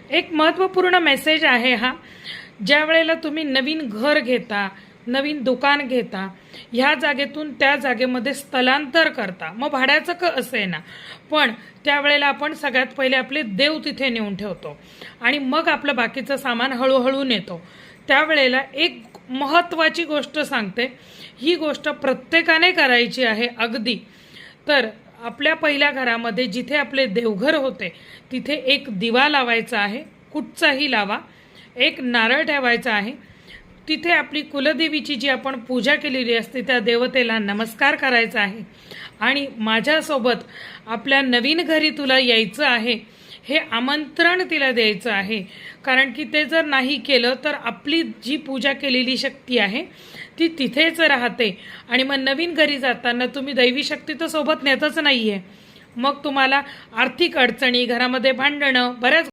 एक महत्त्वपूर्ण मेसेज आहे हा। ज्या वेळेला तुम्ही नवीन घर घेता, नवीन दुकान घेता, ह्या जागेतून त्या जागेमध्ये स्थलांतर करता, मग भाड्याचं असे ना, पण त्यावेळेला आपण सगळ्यात पहिले आपले देव तिथे नेऊन ठेवतो आणि मग आपलं बाकीचं सामान हळूहळू नेतो। त्यावेळेला एक महत्त्वाची गोष्ट सांगते, ही गोष्ट प्रत्येकाने करायची आहे अगदी। तर आपल्या पहिल्या घरामध्ये जिथे आपले देवघर होते तिथे एक दिवा लावायचा आहे, कुठचाही लावा, एक नारळ ठेवायचा आहे, तिथे आपली कुलदेवीची जी आपण पूजा केलेली असते त्या देवतेला नमस्कार करायचा आहे आणि माझ्यासोबत आपल्या नवीन घरी तुला यायचं आहे हे आमंत्रण तिला द्यायचं आहे। कारण की ते जर नाही केलं तर आपली जी पूजा केलेली शक्ती आहे ती तिथेच राहते आणि मग नवीन घरी जाताना तुम्ही दैवी शक्ती तर सोबत नेतच नाहीये, मग तुम्हाला आर्थिक अडचणी, घरामध्ये भांडणं, बऱ्याच